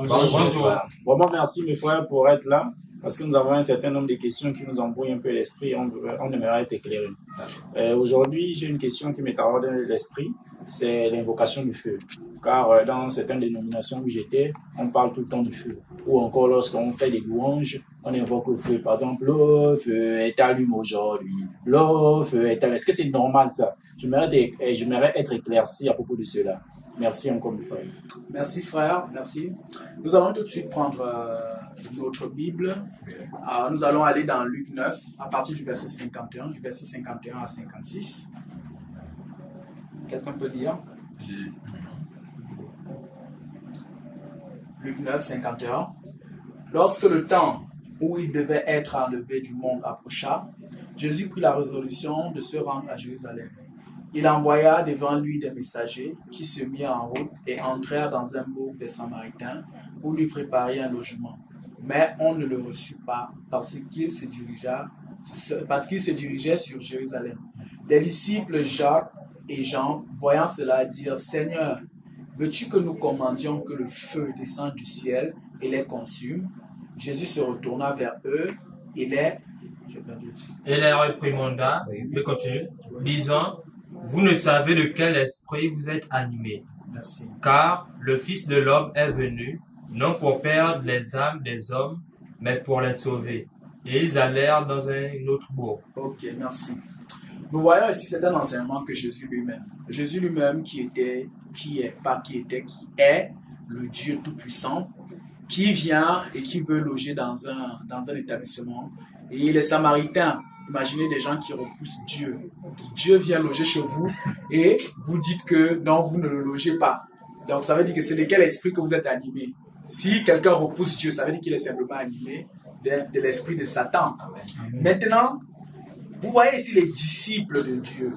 Bonjour. Vraiment, merci mes frères pour être là, parce que nous avons un certain nombre de questions qui nous embrouillent un peu l'esprit. On aimerait être éclairés. Aujourd'hui, j'ai une question qui m'est arrivée dans l'esprit, c'est l'invocation du feu. Car dans certaines dénominations où j'étais, on parle tout le temps du feu. Ou encore lorsqu'on fait des louanges, on invoque le feu. Par exemple, le feu est allumé aujourd'hui. Le feu est allumé. Est-ce que c'est normal ça? J'aimerais être éclairci à propos de cela. Merci encore, mes frères. Merci, frère. Merci. Nous allons tout de suite prendre notre Bible. Nous allons aller dans Luc 9, à partir du verset 51, du verset 51 à 56. Quelqu'un peut lire? Luc 9, 51. Lorsque le temps où il devait être enlevé du monde approcha, Jésus prit la résolution de se rendre à Jérusalem. Il envoya devant lui des messagers qui se mirent en route et entrèrent dans un bourg des Samaritains où lui préparaient un logement. Mais on ne le reçut pas parce qu'il se dirigeait sur Jérusalem. Les disciples Jacques et Jean, voyant cela, dirent: Seigneur, veux-tu que nous commandions que le feu descende du ciel et les consume? Jésus se retourna vers eux et les réprimanda, disant: Vous ne savez de quel esprit vous êtes animés. Merci. Car le Fils de l'homme est venu, non pour perdre les âmes des hommes, mais pour les sauver. Et ils allèrent dans un autre bourg. Ok, merci. Nous voyons ici, c'est un enseignement que Jésus lui-même qui est le Dieu Tout-Puissant, qui vient et qui veut loger dans un établissement. Et les Samaritains, imaginez des gens qui repoussent Dieu. Dieu vient loger chez vous et vous dites que non, vous ne le logez pas. Donc ça veut dire que c'est de quel esprit que vous êtes animé. Si quelqu'un repousse Dieu, ça veut dire qu'il est simplement animé de l'esprit de Satan. Maintenant, vous voyez ici les disciples de Dieu,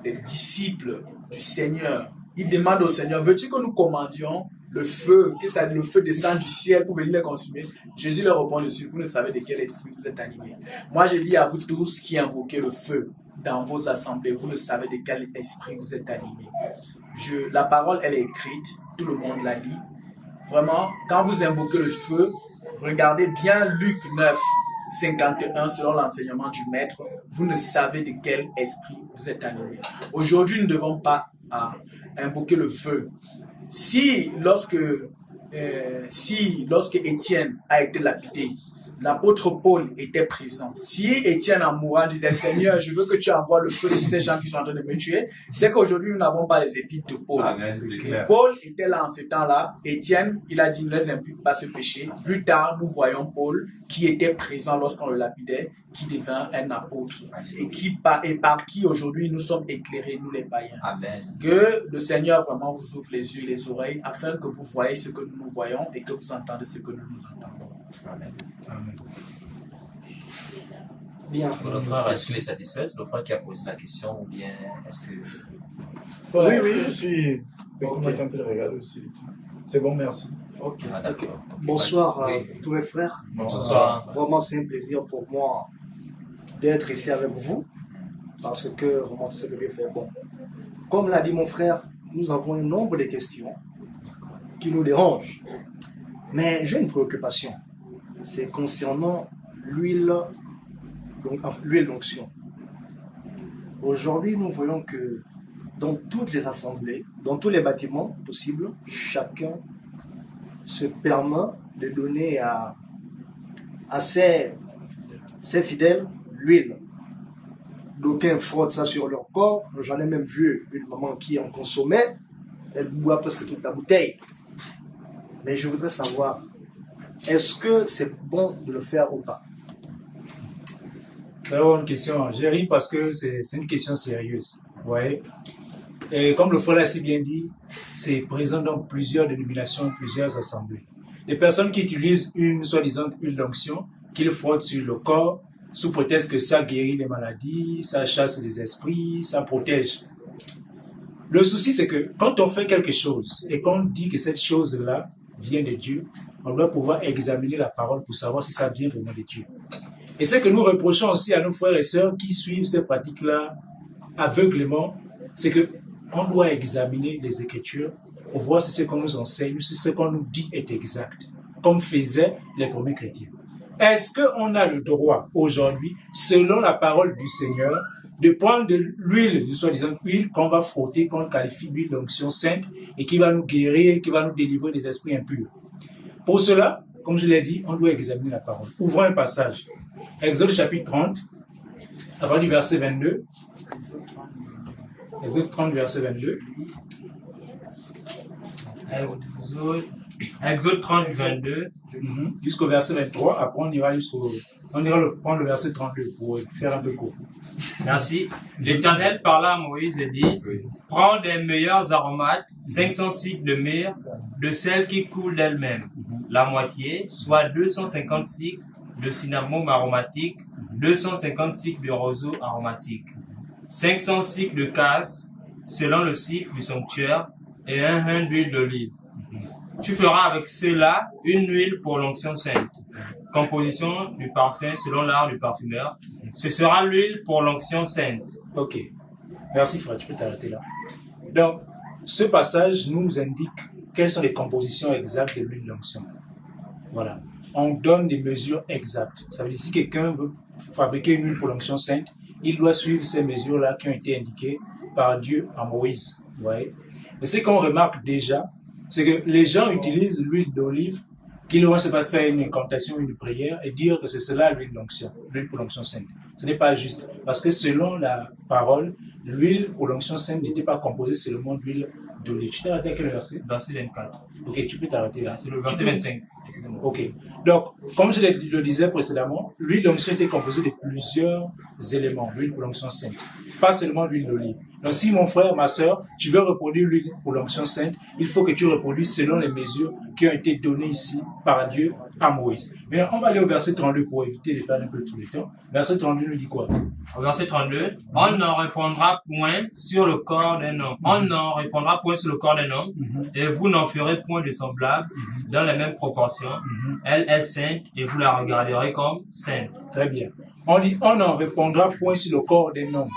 les disciples du Seigneur. Ils demandent au Seigneur: veux-tu que nous commandions le feu descend du ciel pour venir les consumer? Jésus leur répond dessus: vous ne savez de quel esprit vous êtes animés. Moi, je dis à vous tous qui invoquez le feu dans vos assemblées, vous ne savez de quel esprit vous êtes animés. La parole, elle est écrite, tout le monde la lit. Vraiment, quand vous invoquez le feu, regardez bien Luc 9, 51, selon l'enseignement du Maître, vous ne savez de quel esprit vous êtes animés. Aujourd'hui, nous ne devons pas invoquer le feu. Lorsque Étienne a été lapidé, l'apôtre Paul était présent. Si Étienne en mourant disait: Seigneur, je veux que tu envoies le feu sur ces gens qui sont en train de me tuer, c'est qu'aujourd'hui nous n'avons pas les épîtres de Paul. Paul était là en ce temps-là. Étienne, il a dit: ne les impute pas ce péché. Plus tard, nous voyons Paul qui était présent lorsqu'on le lapidait, qui devint un apôtre et par qui aujourd'hui nous sommes éclairés, nous les païens. Amen. Que le Seigneur vraiment vous ouvre les yeux et les oreilles afin que vous voyez ce que nous voyons et que vous entendez ce que nous entendons. Amen. Amen. Bien. Le frère, est-ce qu'il est satisfait? Le frère qui a posé la question, ou bien est-ce que... Oui, je suis content de regarder aussi. C'est bon, merci. Ok. D'accord. Bonsoir à Oui. tous mes frères. Bonsoir. Vraiment, c'est un plaisir pour moi d'être ici avec vous, parce que vraiment tout ce que Dieu fait est bon. Comme l'a dit mon frère, nous avons un nombre de questions qui nous dérangent. Mais j'ai une préoccupation. C'est concernant l'huile d'onction. Aujourd'hui, nous voyons que dans toutes les assemblées, dans tous les bâtiments possibles, chacun se permet de donner à ses fidèles l'huile. D'aucuns frottent ça sur leur corps. J'en ai même vu une maman qui en consommait. Elle boit presque toute la bouteille. Mais je voudrais savoir, est-ce que c'est bon de le faire ou pas? Très bonne question. J'ai ri parce que c'est une question sérieuse. Vous voyez? Et comme le frère l'a si bien dit, c'est présent dans plusieurs dénominations, plusieurs assemblées. Les personnes qui utilisent une soi-disant huile d'onction, qu'ils frottent sur le corps, sous prétexte que ça guérit les maladies, ça chasse les esprits, ça protège. Le souci, c'est que quand on fait quelque chose et qu'on dit que cette chose-là vient de Dieu, on doit pouvoir examiner la parole pour savoir si ça vient vraiment de Dieu. Et ce que nous reprochons aussi à nos frères et sœurs qui suivent ces pratiques-là aveuglément, c'est que on doit examiner les Écritures pour voir si ce qu'on nous enseigne, si ce qu'on nous dit est exact, comme faisaient les premiers chrétiens. Est-ce qu'on a le droit aujourd'hui, selon la parole du Seigneur, de prendre de l'huile, de soi-disant huile qu'on va frotter, qu'on qualifie d'huile d'onction sainte et qui va nous guérir, qui va nous délivrer des esprits impurs? Pour cela, comme je l'ai dit, on doit examiner la parole. Ouvrons un passage. Exode chapitre 30, à partir du verset 22. Exode 30, verset 22. Exode 30, 22. Jusqu'au verset 23. Après, on ira prendre le verset 32 pour faire un peu court. Merci. L'Éternel parla à Moïse et dit, prends des meilleurs aromates, 500 cycles de myrrhe, de celles qui coulent d'elles-mêmes, la moitié, soit 250 cycles de cinnamome aromatique, 250 cycles de roseau aromatique, 500 cycles de cassis, selon le cycle du sanctuaire, et un hin d'huile d'olive. Tu feras avec cela une huile pour l'onction sainte. Composition du parfum selon l'art du parfumeur. Ce sera l'huile pour l'onction sainte. Ok. Merci frère, tu peux t'arrêter là. Donc, ce passage nous indique quelles sont les compositions exactes de l'huile d'onction. Voilà. On donne des mesures exactes. Ça veut dire que si quelqu'un veut fabriquer une huile pour l'onction sainte, il doit suivre ces mesures-là qui ont été indiquées par Dieu à Moïse. Vous voyez? Mais ce qu'on remarque déjà, c'est que les gens utilisent l'huile d'olive, qu'ils ne vont pas faire une incantation, une prière et dire que c'est cela l'huile d'onction, l'huile pour l'onction sainte. Ce n'est pas juste. Parce que selon la parole, l'huile pour l'onction sainte n'était pas composée seulement d'huile d'olive. Tu t'es arrêté à quel verset? Verset 24. Ok, tu peux t'arrêter là. C'est le verset 25. Ok. Donc, comme je le disais précédemment, l'huile d'onction était composée de plusieurs éléments, l'huile pour l'onction sainte. Pas seulement l'huile d'olive. Donc, si mon frère, ma soeur, tu veux reproduire l'huile pour l'onction sainte, il faut que tu reproduises selon les mesures qui ont été données ici par Dieu à Moïse. Maintenant, on va aller au verset 32 pour éviter de perdre un peu tout le temps. Verset 32 nous dit quoi? Au verset 32, on n'en répondra point sur le corps d'un homme. On n'en répondra point sur le corps d'un homme, et vous n'en ferez point de semblable dans les mêmes proportions. Elle est sainte, et vous la regarderez comme sainte. Très bien. On dit, on n'en répondra point sur le corps d'un homme.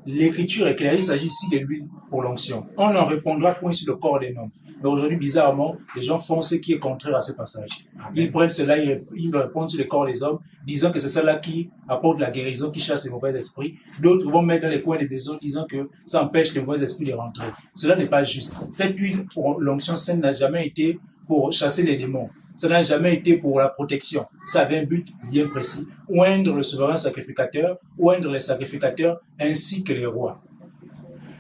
L'écriture est claire, il s'agit ici de l'huile pour l'onction. On n'en répondra point sur le corps d'un homme. Mais aujourd'hui, bizarrement, les gens font ce qui est contraire à ce passage. Ils prennent cela, ils répondent sur le corps des hommes, disant que c'est cela qui apporte la guérison, qui chasse les mauvais esprits. D'autres vont mettre dans les coins des maisons, disant que ça empêche les mauvais esprits de rentrer. Cela n'est pas juste. Cette huile pour l'onction sainte n'a jamais été pour chasser les démons. Ça n'a jamais été pour la protection. Ça avait un but bien précis. Oindre le souverain sacrificateur, oindre les sacrificateurs ainsi que les rois.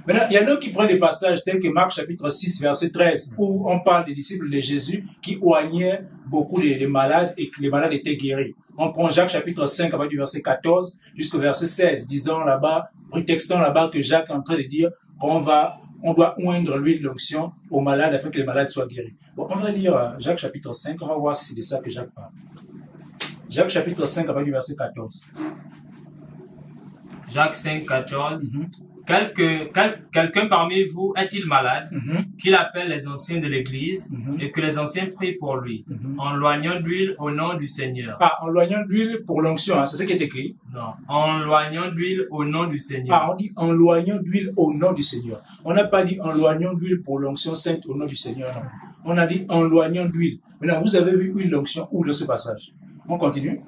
Maintenant, il y en a qui prennent des passages tels que Marc chapitre 6, verset 13, où on parle des disciples de Jésus qui oignaient beaucoup les malades et que les malades étaient guéris. On prend Jacques chapitre 5, à partir du verset 14 jusqu'au verset 16, disant là-bas, prétextant là-bas que Jacques est en train de dire qu'on doit oindre l'huile d'onction aux malades afin que les malades soient guéris. Bon, on va lire Jacques chapitre 5, on va voir si c'est de ça que Jacques parle. Jacques chapitre 5, à partir du verset 14. Jacques 5, 14. Quelqu'un parmi vous est-il malade, qu'il appelle les anciens de l'Église et que les anciens prient pour lui, en loignant d'huile au nom du Seigneur. Ah, en loignant d'huile pour l'onction, hein, c'est ce qui est écrit. Non, en loignant d'huile au nom du Seigneur. Ah, on dit en loignant d'huile au nom du Seigneur. On n'a pas dit en loignant d'huile pour l'onction sainte au nom du Seigneur, non. On a dit en loignant d'huile. Maintenant, vous avez vu huile d'onction où dans ce passage? On continue.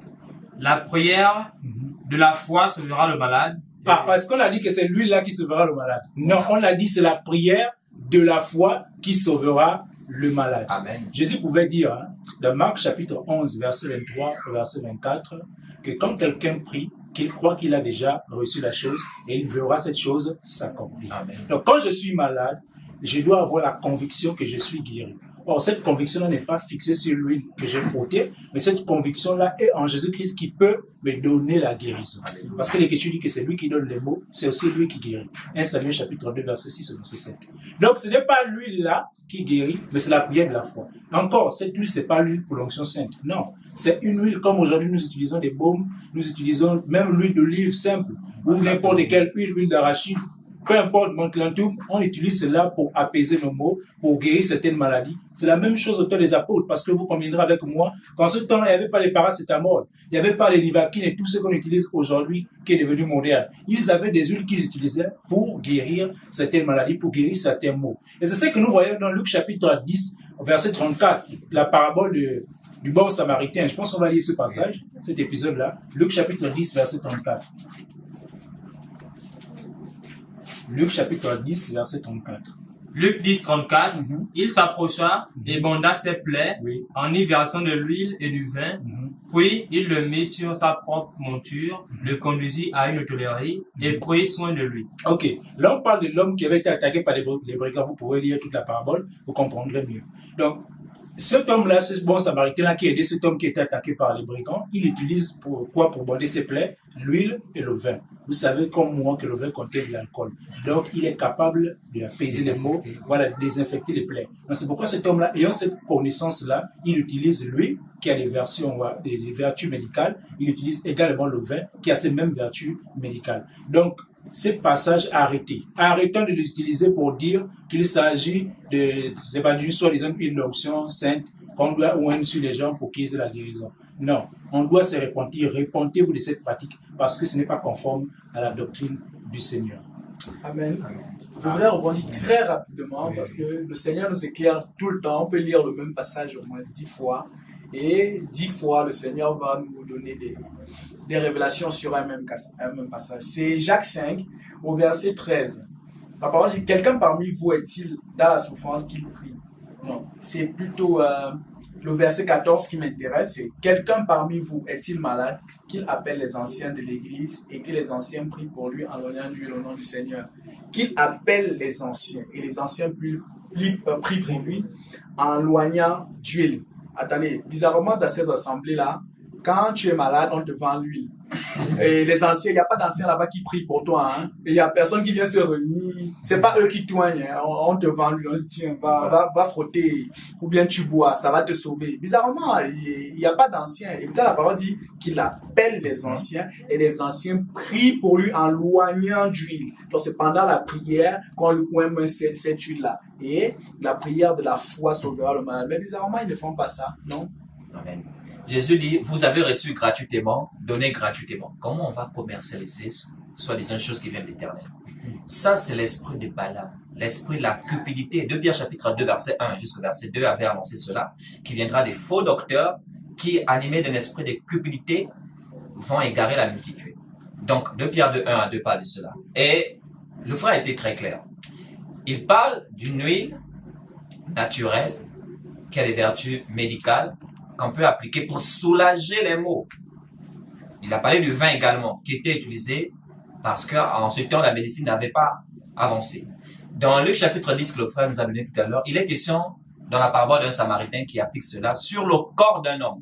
La prière de la foi sauvera le malade. Ah, parce qu'on a dit que c'est l'huile là qui sauvera le malade. Non, on a dit c'est la prière de la foi qui sauvera le malade. Amen. Jésus pouvait dire, hein, dans Marc chapitre 11, verset 23 au verset 24, que quand quelqu'un prie, qu'il croit qu'il a déjà reçu la chose et il verra cette chose s'accomplir. Amen. Donc quand je suis malade, je dois avoir la conviction que je suis guéri. Or, cette conviction-là n'est pas fixée sur l'huile que j'ai frottée, mais cette conviction-là est en Jésus-Christ qui peut me donner la guérison. Parce que l'Écriture dit que c'est lui qui donne les mots, c'est aussi lui qui guérit. 1 Samuel chapitre 2, verset 6 au verset 7. Donc, ce n'est pas l'huile-là qui guérit, mais c'est la prière de la foi. Encore, cette huile, c'est pas l'huile pour l'onction sainte. Non. C'est une huile comme aujourd'hui nous utilisons des baumes, nous utilisons même l'huile d'olive simple, ou n'importe quelle huile d'arachide. peu importe, Montlantum, on utilise cela pour apaiser nos maux, pour guérir certaines maladies. C'est la même chose au temps des apôtres, parce que vous conviendrez avec moi qu'en ce temps-là, il n'y avait pas les paracétamol, il n'y avait pas les livaquines et tout ce qu'on utilise aujourd'hui qui est devenu mondial. Ils avaient des huiles qu'ils utilisaient pour guérir certaines maladies, pour guérir certains maux. Et c'est ce que nous voyons dans Luc chapitre 10, verset 34, la parabole du bon samaritain. Je pense qu'on va lire ce passage, cet épisode-là. Luc chapitre 10, verset 34. Luc chapitre 10, verset 34. Luc 10, 34. Il s'approcha et banda ses plaies en y versant de l'huile et du vin. Puis il le mit sur sa propre monture, le conduisit à une hôtellerie et prit soin de lui. Ok, là on parle de l'homme qui avait été attaqué par les brigands. Vous pourrez lire toute la parabole, vous comprendrez mieux. Donc, cet homme-là, ce bon samaritain-là qui a aidé cet homme qui était attaqué par les brigands, il utilise pour quoi? Pour bander ses plaies, l'huile et le vin. Vous savez comme moi que le vin contient de l'alcool. Donc, il est capable d'apaiser les maux, voilà, de désinfecter les plaies. Donc, c'est pourquoi cet homme-là, ayant cette connaissance-là, il utilise l'huile qui a des versions, des vertus médicales. Il utilise également le vin qui a ces mêmes vertus médicales. Donc, ces passages arrêtés. Arrêtons de les utiliser pour dire qu'il s'agit d'une soi-disant une onction sainte qu'on doit oindre sur les gens pour qu'ils aient la guérison. Non, on doit se repentir. Repentez-vous de cette pratique parce que ce n'est pas conforme à la doctrine du Seigneur. Amen. Je voudrais rebondir très rapidement parce que le Seigneur nous éclaire tout le temps. On peut lire le même passage au moins 10 fois. Et 10 fois, le Seigneur va nous donner des révélations sur un même passage. C'est Jacques 5, au verset 13. La parole dit, quelqu'un parmi vous est-il dans la souffrance qu'il prie? Non, c'est plutôt le verset 14 qui m'intéresse. C'est quelqu'un parmi vous est-il malade, qu'il appelle les anciens de l'église et que les anciens prient pour lui en loignant d'huile au nom du Seigneur. Qu'il appelle les anciens et les anciens prient pour lui en loignant d'huile. Attendez, bizarrement dans ces assemblées-là, quand tu es malade, on te vend l'huile. Et les anciens, il n'y a pas d'anciens là-bas qui prient pour toi. Hein? Et il n'y a personne qui vient se réunir. C'est pas eux qui toignent. Hein? On te vend l'huile. On dit, tiens, va frotter. Ou bien tu bois, ça va te sauver. Bizarrement, il n'y a pas d'anciens. Et puis la parole dit qu'il appelle les anciens et les anciens prient pour lui en loignant d'huile. Donc c'est pendant la prière qu'on lui oint cette huile-là. Et la prière de la foi sauvera le malade. Mais bizarrement, ils ne font pas ça, non? Amen. Jésus dit, vous avez reçu gratuitement, donnez gratuitement. Comment on va commercialiser soi-disant une chose qui vient de l'Éternel? Ça, c'est l'esprit de Balaam, l'esprit de la cupidité. 2 Pierre chapitre 2, verset 1 jusqu'au verset 2 avait annoncé cela, qui viendra des faux docteurs qui, animés d'un esprit de cupidité, vont égarer la multitude. Donc, 2 Pierre 2, 1 à 2 parle de cela. Et le frère a été très clair. Il parle d'une huile naturelle qui a des vertus médicales qu'on peut appliquer pour soulager les maux. Il a parlé du vin également, qui était utilisé parce qu'en ce temps, la médecine n'avait pas avancé. Dans Luc chapitre 10, que le frère nous a donné tout à l'heure, il est question, dans la parabole d'un Samaritain qui applique cela, sur le corps d'un homme.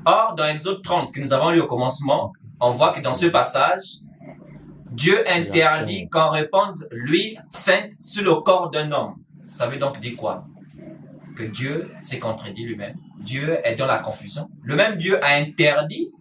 Or, dans Exode 30, que nous avons lu au commencement, on voit que dans ce passage, Dieu interdit qu'on répande l'huile sainte sur le corps d'un homme. Ça veut donc dire quoi? Que Dieu s'est contredit lui-même. Dieu est dans la confusion. Le même Dieu a interdit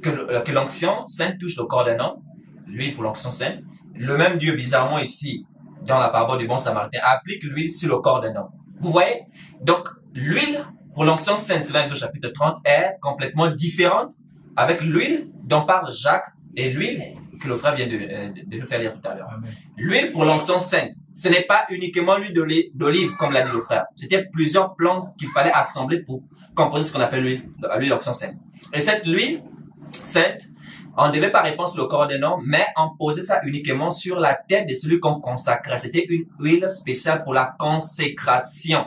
que l'onction sainte touche le corps d'un homme, l'huile pour l'onction sainte. Le même Dieu, bizarrement ici, dans la parabole du bon samaritain, applique l'huile sur le corps d'un homme. Vous voyez? Donc, l'huile pour l'onction sainte, dans Exode chapitre 30, est complètement différente avec l'huile dont parle Jacques et l'huile que le frère vient de nous faire lire tout à l'heure. L'huile pour l'onction sainte, ce n'est pas uniquement l'huile d'olive, comme l'a dit le frère. C'était plusieurs plantes qu'il fallait assembler pour composer ce qu'on appelle l'huile d'onction sainte. Et cette huile sainte, on ne devait pas répandre sur le corps d'un homme, mais on posait ça uniquement sur la tête de celui qu'on consacrait. C'était une huile spéciale pour la consécration,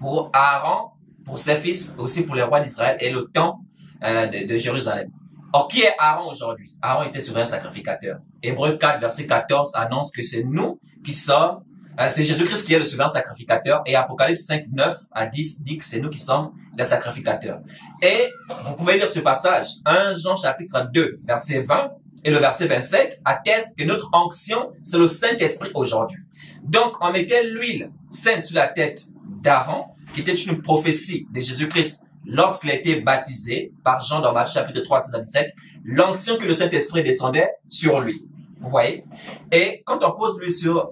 pour Aaron, pour ses fils, aussi pour les rois d'Israël et le temple de Jérusalem. Or, qui est Aaron aujourd'hui? Aaron était souverain sacrificateur. Hébreux 4, verset 14 annonce que c'est nous qui sommes, c'est Jésus-Christ qui est le souverain sacrificateur, et Apocalypse 5, 9 à 10 dit que c'est nous qui sommes les sacrificateurs. Et vous pouvez lire ce passage, 1 Jean chapitre 2, verset 20 et le verset 27 atteste que notre onction, c'est le Saint-Esprit aujourd'hui. Donc, on mettait l'huile sainte sur la tête d'Aaron, qui était une prophétie de Jésus-Christ lorsqu'il a été baptisé par Jean dans Matthieu chapitre 3, 16 à 17, l'onction que le Saint-Esprit descendait sur lui. Vous voyez? Et quand on pose l'huile sur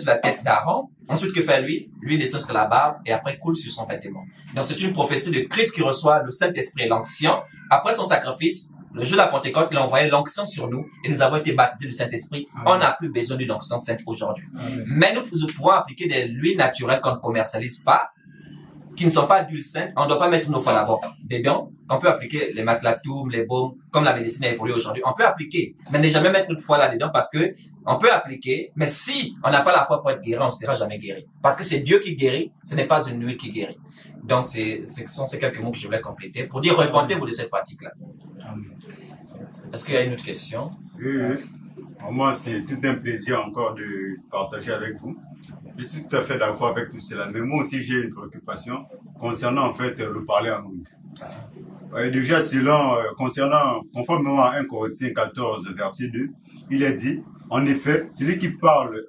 la tête d'Aaron, ensuite que fait lui? Lui descend sur la barbe et après coule sur son vêtement. Donc c'est une prophétie de Christ qui reçoit le Saint-Esprit, l'onction. Après son sacrifice, le jour de la Pentecôte, il a envoyé l'onction sur nous et nous avons été baptisés du Saint-Esprit. On n'a plus besoin d'une onction sainte aujourd'hui. Mais nous pouvons appliquer des huiles naturelles qu'on ne commercialise pas, qui ne sont pas d'huile sainte. On ne doit pas mettre nos fois là-bas dedans. On peut appliquer les maclatoum, les baumes, comme la médecine a évolué aujourd'hui. On peut appliquer, mais ne jamais mettre notre foi là-dedans parce que on peut appliquer, mais si on n'a pas la foi pour être guéri, on ne sera jamais guéri. Parce que c'est Dieu qui guérit, ce n'est pas une huile qui guérit. Donc, ce sont ces quelques mots que je voulais compléter pour dire, repentez-vous de cette pratique-là. Est-ce qu'il y a une autre question? Oui. Pour moi, c'est tout un plaisir encore de partager avec vous. Je suis tout à fait d'accord avec tout cela. Mais moi aussi, j'ai une préoccupation concernant, en fait, le parler en langue. Déjà, conformément à 1 Corinthiens 14, verset 2, il est dit, en effet, celui qui parle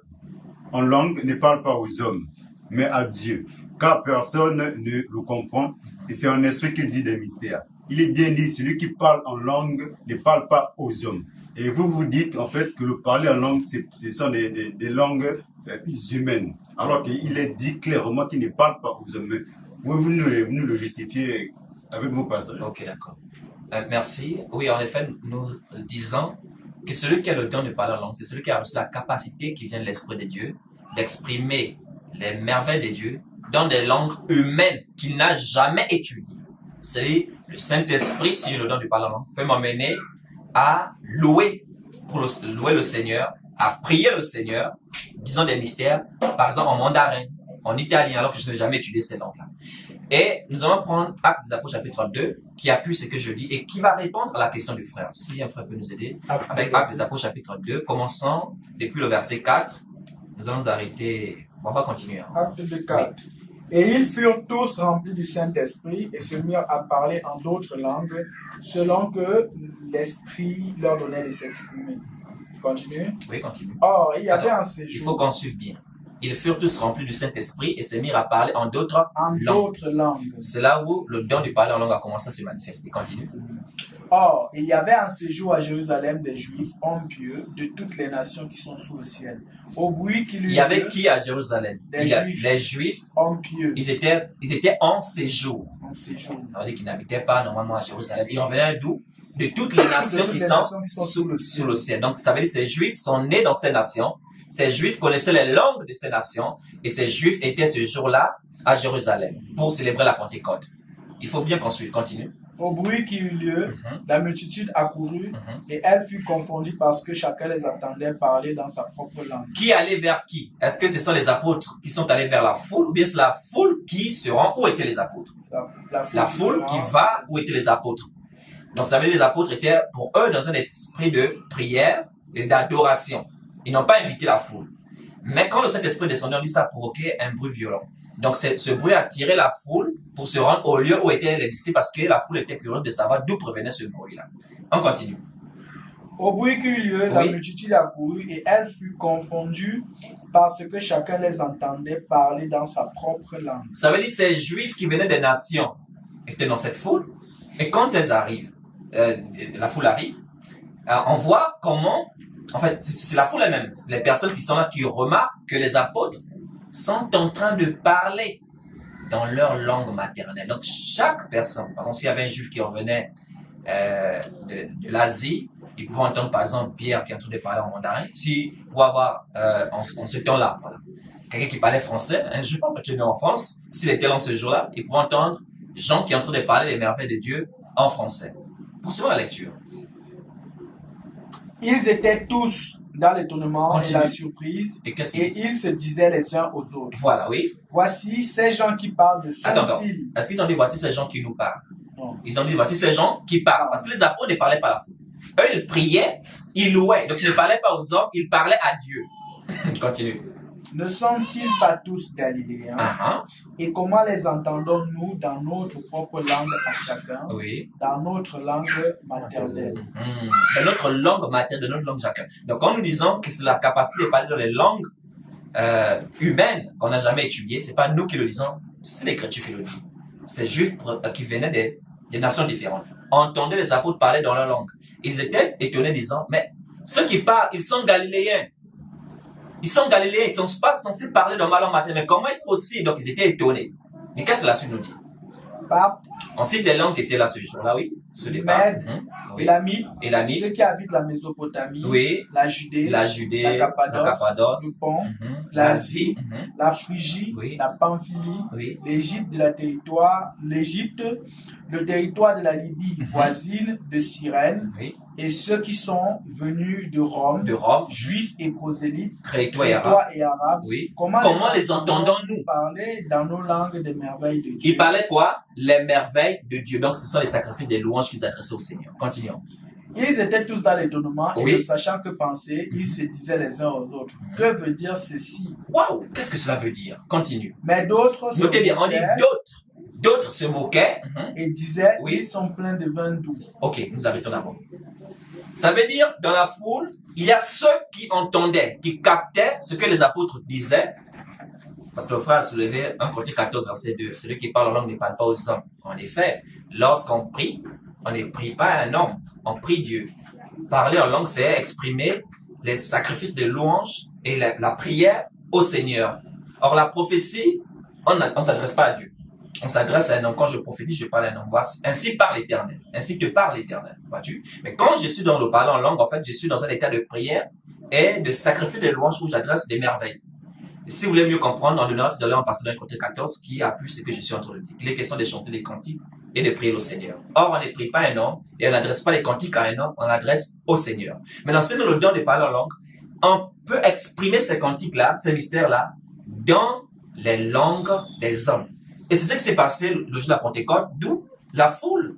en langue ne parle pas aux hommes, mais à Dieu, car personne ne le comprend, et c'est en esprit qu'il dit des mystères. Il est bien dit, celui qui parle en langue ne parle pas aux hommes. Et vous dites, en fait, que le parler en langue, ce sont des langues humaines. Alors qu'il est dit clairement qu'il ne parle pas aux hommes. Pouvez-vous nous le justifier avec vos passages? Ok, d'accord. Merci. Oui, en effet, nous disons que celui qui a le don de parler en langue, c'est celui qui a reçu la capacité qui vient de l'Esprit de Dieu d'exprimer les merveilles de Dieu dans des langues humaines qu'il n'a jamais étudiées. C'est le Saint-Esprit, si j'ai le don de parler en langue, peut m'emmener à louer le Seigneur, à prier le Seigneur, disons des mystères, par exemple en mandarin, en italien, alors que je n'ai jamais étudié ces langues-là. Et nous allons prendre Actes des Apôtres chapitre 2, qui appuie ce que je dis et qui va répondre à la question du frère. Si un frère peut nous aider, avec Actes des Apôtres chapitre 2, commençons depuis le verset 4, nous allons nous arrêter, on va continuer. Acte 2, 4. Oui. Et ils furent tous remplis du Saint-Esprit et se mirent à parler en d'autres langues, selon que l'Esprit leur donnait de s'exprimer. Continue. Oui, continue. Or, il y avait un séjour. Il faut qu'on suive bien. Ils furent tous remplis du Saint-Esprit et se mirent à parler en d'autres langues. C'est là où le don du parler en langue a commencé à se manifester. Continue. Or, il y avait un séjour à Jérusalem des Juifs, hommes pieux, de toutes les nations qui sont sous le ciel. Au bruit qu'il y Il y avait qui à Jérusalem? Les Juifs, hommes pieux. Ils étaient en séjour. En séjour. Ça veut dire qu'ils n'habitaient pas normalement à Jérusalem. Ils revenaient d'où? De toutes les nations qui sont sous le ciel. Donc, ça veut dire que ces Juifs sont nés dans ces nations. Ces Juifs connaissaient les langues de ces nations. Et ces Juifs étaient ce jour-là à Jérusalem pour célébrer la Pentecôte. Il faut bien qu'on suive. Continue. Au bruit qui eut lieu, la multitude accourut et elle fut confondue parce que chacun les entendait parler dans sa propre langue. Qui allait vers qui? Est-ce que ce sont les apôtres qui sont allés vers la foule ou bien c'est la foule qui se rend? Où étaient les apôtres? La foule qui va où étaient les apôtres. Donc ça veut dire que les apôtres étaient pour eux dans un esprit de prière et d'adoration. Ils n'ont pas invité la foule. Mais quand le Saint-Esprit descendait, lui, ça a provoqué un bruit violent. Donc ce bruit a attiré la foule pour se rendre au lieu où étaient les disciples parce que la foule était curieuse de savoir d'où provenait ce bruit-là. On continue. Au bruit qui eut lieu, la multitude accourut et elle fut confondue parce que chacun les entendait parler dans sa propre langue. Ça veut dire que ces Juifs qui venaient des nations étaient dans cette foule. Et quand elles arrivent, la foule arrive, on voit comment, en fait, c'est la foule elle-même, les personnes qui sont là qui remarquent que les apôtres sont en train de parler dans leur langue maternelle. Donc, chaque personne, par exemple, s'il y avait un juif qui revenait de l'Asie, il pouvait entendre, par exemple, Pierre qui est en train de parler en mandarin. Si, pour avoir, en ce temps-là, voilà, quelqu'un qui parlait français, un juif qui est né en France, s'il était là ce jour-là, il pouvait entendre Jean qui est en train de parler des merveilles de Dieu en français. Poursuivons la lecture. Ils étaient tous dans l'étonnement et la surprise, et ils se disaient les uns aux autres. Voilà, oui. Voici ces gens qui parlent de sont-ils. Attends. Est-ce qu'ils ont dit voici ces gens qui nous parlent? Non. Ils ont dit voici ces gens qui parlent. Parce que les apôtres ne parlaient pas à la foule. Eux, ils priaient, ils louaient. Donc, ils ne parlaient pas aux hommes, ils parlaient à Dieu. Continue. Ne sont-ils pas tous galiléens? Et comment les entendons-nous dans notre propre langue à chacun? Oui. Dans notre langue maternelle. Dans notre langue maternelle, dans notre langue chacun. Donc, quand nous disons que c'est la capacité de parler dans les langues humaines qu'on n'a jamais étudiées, c'est pas nous qui le disons, c'est l'Écriture qui le dit. Ces Juifs qui venaient des nations différentes entendaient les apôtres parler dans leur langue. Ils étaient étonnés disant, mais Ceux qui parlent, ils sont galiléens. Ils sont galiléens, ils ne sont pas censés parler dans ma langue maternelle. Mais comment est-ce possible? Donc ils étaient étonnés. Mais qu'est-ce que la suite nous dit? Pape, On cite les langues qui étaient là ce jour-là, oui. Ce départ. Mède, Oui. Élamite, Élamite. ceux qui habitent la Mésopotamie, Oui. la Judée, La Judée, la Cappadoce, le Pont, l'Asie, Mhm. la Phrygie, Oui. la Pamphylie, Oui. l'Égypte, le territoire de la Libye voisine de Cyrène, Oui. et ceux qui sont venus de Rome, De Rome, juifs et prosélytes, crétois et arabes. Crétois et arabes. Oui. Comment les entendons-nous? parler dans nos langues des merveilles de Dieu? Ils parlaient quoi? Les merveilles de Dieu. Donc, ce sont les sacrifices des louanges qu'ils adressaient au Seigneur. Continuons. Ils étaient tous dans l'étonnement Oui. et ne sachant que penser, ils se disaient les uns aux autres. Que veut dire ceci? Waouh! Qu'est-ce que cela veut dire? Continue. Mais d'autres se Notez bien, on dit moquaient d'autres. D'autres se moquaient. et disaient, Oui. ils sont pleins de vin doux. Ok, nous arrêtons d'abord. Ça veut dire, dans la foule, il y a ceux qui entendaient, qui captaient ce que les apôtres disaient. Parce que le frère a soulevé 1 Corinthiens 14, verset 2. Celui qui parle en langue ne parle pas aux hommes. En effet, lorsqu'on prie, on ne prie pas à un homme, on prie Dieu. Parler en langue, c'est exprimer les sacrifices de louange et la prière au Seigneur. Or, la prophétie, on ne s'adresse pas à Dieu. On s'adresse à un homme. Quand je prophétise, je parle à un homme. Voici, ainsi parle l'Éternel. Ainsi te parle l'Éternel. Vois-tu? Mais quand je suis dans le parler en langue, en fait, je suis dans un état de prière et de sacrifice de louange où j'adresse des merveilles. Et si vous voulez mieux comprendre, on donnera tout à l'heure en passant dans le Corinthiens 14 qui appuie ce que je suis en train de dire. Il est question de chanter des cantiques et de prier au Seigneur. Or, on ne prie pas un homme et on n'adresse pas les cantiques à un homme, on adresse au Seigneur. Maintenant, si nous le don de parler en langue, on peut exprimer ces cantiques-là, ces mystères-là, dans les langues des hommes. Et c'est ce qui s'est passé le jour de la Pentecôte, d'où la foule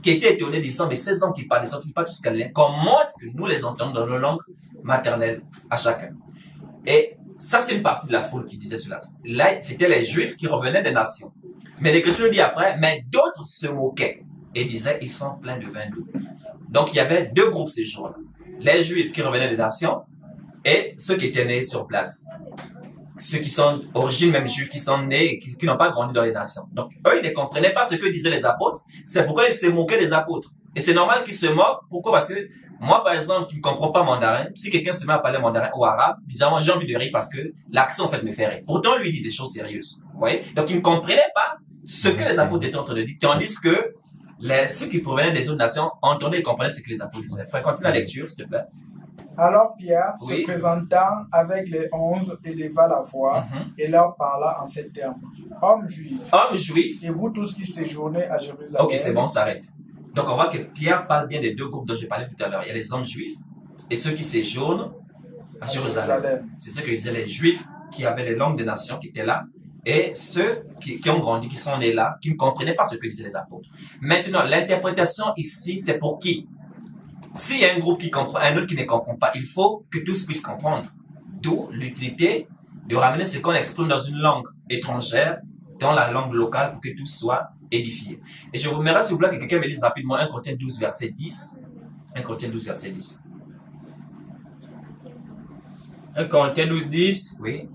qui était étonnée disant, mais ces hommes qui parlent, ne sont-ils pas tous galiléens? Comment est-ce que nous les entendons dans nos langues maternelles à chacun? Et ça, c'est une partie de la foule qui disait cela. Là, c'était les Juifs qui revenaient des nations. Mais l'Écriture dit après, mais d'autres se moquaient et disaient, ils sont pleins de vin doux. Donc, il y avait deux groupes ces jours-là. Les Juifs qui revenaient des nations et ceux qui étaient nés sur place. Ceux qui sont d'origine même juifs, qui sont nés, qui n'ont pas grandi dans les nations. Donc, eux, ils ne comprenaient pas ce que disaient les apôtres. C'est pourquoi ils se moquaient des apôtres. Et c'est normal qu'ils se moquent. Pourquoi? Parce que moi, par exemple, qui ne comprends pas mandarin, si quelqu'un se met à parler mandarin ou arabe, bizarrement, j'ai envie de rire parce que l'accent, en fait, me fait rire. Pourtant, lui, il dit des choses sérieuses. Vous voyez? Donc, ils ne comprenaient pas ce que les apôtres étaient en train de dire. Tandis que ceux qui provenaient des autres nations entendaient et comprenaient ce que les apôtres disaient. Frère, continue la lecture, s'il te plaît. Alors Pierre, Oui. se présentant avec les 11, éleva la voix et leur parla en ces termes. Hommes juifs, Hommes juifs. et vous tous qui séjournez à Jérusalem. Ok, c'est bon, on s'arrête. Donc, on voit que Pierre parle bien des deux groupes dont j'ai parlé tout à l'heure. Il y a les hommes juifs et ceux qui séjournent à Jérusalem. C'est ce que disaient les juifs qui avaient les langues des nations qui étaient là et ceux qui ont grandi, qui sont nés là, qui ne comprenaient pas ce que disaient les apôtres. Maintenant, l'interprétation ici, c'est pour qui? S'il y a un groupe qui comprend, un autre qui ne comprend pas, il faut que tous puissent comprendre. D'où l'utilité de ramener ce qu'on exprime dans une langue étrangère, dans la langue locale, pour que tous soient édifiés. Et je vous remercie, s'il vous plaît, que quelqu'un me lise rapidement 1 Corinthiens 12, verset 10. 1 Corinthiens 12, verset 10. 1 Corinthiens 12, 10. Oui.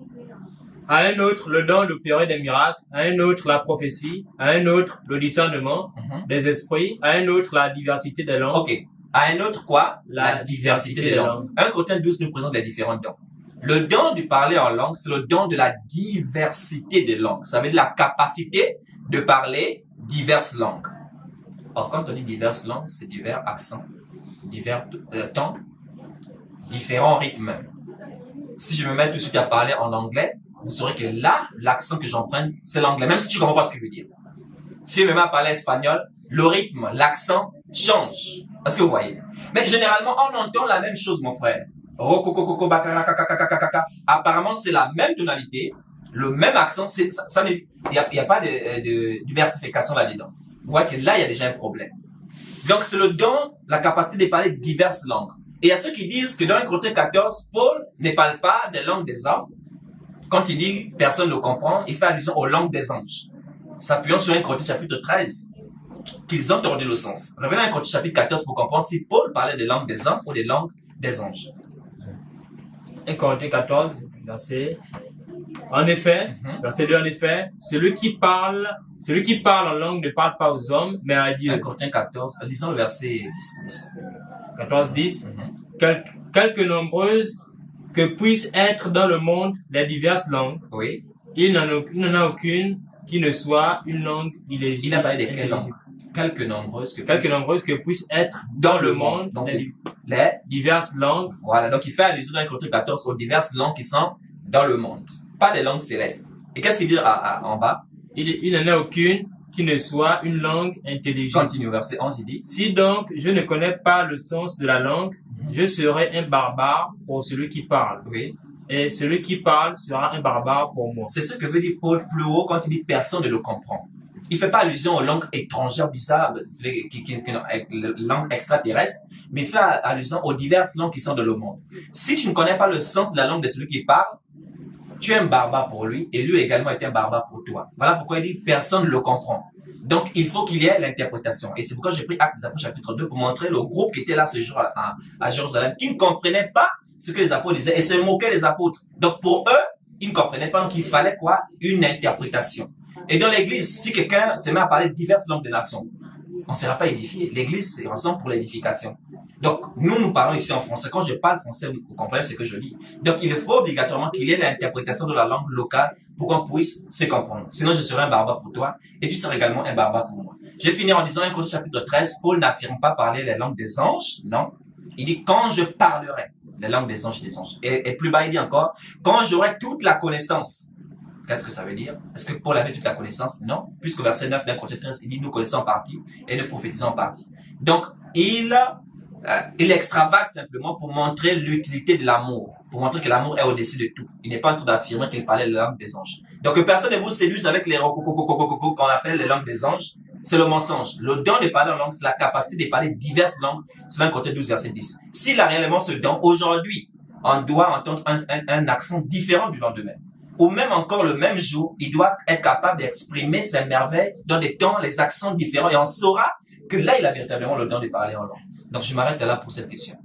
À un autre, le don d'opérer des miracles. À un autre, la prophétie. À un autre, le discernement des esprits. À un autre, la diversité des langues. Ok. À un autre, quoi? La diversité des langues. 1 Corinthiens 12 nous présente les différents dons. Le don de parler en langue, c'est le don de la diversité des langues. Ça veut dire la capacité de parler diverses langues. Or, quand on dit diverses langues, c'est divers accents, divers temps, différents rythmes. Si je me mets tout de suite à parler en anglais, vous saurez que là, l'accent que j'emprunte, c'est l'anglais, même si tu comprends pas ce que je veux dire. Si je me mets à parler espagnol, le rythme, l'accent change. Est-ce que vous voyez? Mais généralement, on entend la même chose, mon frère. Apparemment, c'est la même tonalité, le même accent. Il n'y a pas de diversification là-dedans. Vous voyez que là, il y a déjà un problème. Donc, c'est le don, la capacité de parler diverses langues. Et il y a ceux qui disent que dans 1 Corinthiens 14, Paul ne parle pas des langues des hommes. Quand il dit personne ne le comprend, il fait allusion aux langues des anges. S'appuyant sur 1 Corinthiens chapitre 13, qu'ils ont tordu le sens. Revenons à 1 Corinthiens chapitre 14 pour comprendre si Paul parlait des langues des hommes ou des langues des anges. 1 Corinthiens 14, verset. En effet, verset 2, en effet, celui qui parle en langue ne parle pas aux hommes, mais à Dieu. 1 Corinthiens 14, lisons le verset 10. 14, 10. quelque nombreuses que puissent être dans le monde les diverses langues, Oui. il n'en a aucune qui ne soit une langue illégible. Il a parlé de quelle langue? Quelques nombreuses que puissent être dans le monde Donc, les diverses langues. Voilà, donc il fait allusion dans 1 Corinthiens 14 aux diverses langues qui sont dans le monde, pas les langues célestes. Et qu'est-ce qu'il dit en bas? Il n'en a aucune qui ne soit une langue intelligible. Continue au verset 11, il dit. Si donc je ne connais pas le sens de la langue, je serai un barbare pour celui qui parle. Oui. Et celui qui parle sera un barbare pour moi. C'est ce que veut dire Paul plus haut quand il dit personne ne le comprend. Il fait pas allusion aux langues étrangères bizarres, langues extraterrestres, mais il fait allusion aux diverses langues qui sont dans le monde. Si tu ne connais pas le sens de la langue de celui qui parle, tu es un barbare pour lui et lui également est un barbare pour toi. Voilà pourquoi il dit personne ne le comprend. Donc, il faut qu'il y ait l'interprétation. Et c'est pourquoi j'ai pris Actes des Apôtres chapitre 2 pour montrer le groupe qui était là ce jour à Jérusalem, qui ne comprenait pas ce que les apôtres disaient et se moquaient des apôtres. Donc, pour eux, ils ne comprenaient pas. Donc, il fallait quoi? Une interprétation. Et dans l'église, si quelqu'un se met à parler diverses langues des nations, on ne sera pas édifié. L'église, c'est ensemble pour l'édification. Donc, nous parlons ici en français. Quand je parle français, vous comprenez ce que je dis. Donc, il faut obligatoirement qu'il y ait l'interprétation de la langue locale pour qu'on puisse se comprendre. Sinon, je serai un barbare pour toi et tu seras également un barbare pour moi. Je vais finir en disant 1 Corinthiens chapitre 13, Paul n'affirme pas parler les langues des anges, non. Il dit quand je parlerai les langues des anges et des anges. Et plus bas, il dit encore, quand j'aurai toute la connaissance. Qu'est-ce que ça veut dire? Est-ce que Paul avait toute la connaissance? Non. Puisque verset 9 d'un Corinthiens 13, il dit nous connaissons en partie et nous prophétisons en partie. Donc, il extravage simplement pour montrer l'utilité de l'amour, pour montrer que l'amour est au-dessus de tout. Il n'est pas en train d'affirmer qu'il parlait la langue des anges. Donc, que personne ne vous séduise avec les qu'on appelle les langues des anges, c'est le mensonge. Le don de parler en langue, c'est la capacité de parler diverses langues. C'est dans Corinthiens 12, verset 10. S'il a réellement ce don, aujourd'hui, on doit entendre un accent différent du lendemain. Ou même encore le même jour, il doit être capable d'exprimer ses merveilles dans des temps, les accents différents, et on saura que là, il a véritablement le don de parler en langue. Donc, je m'arrête là pour cette question.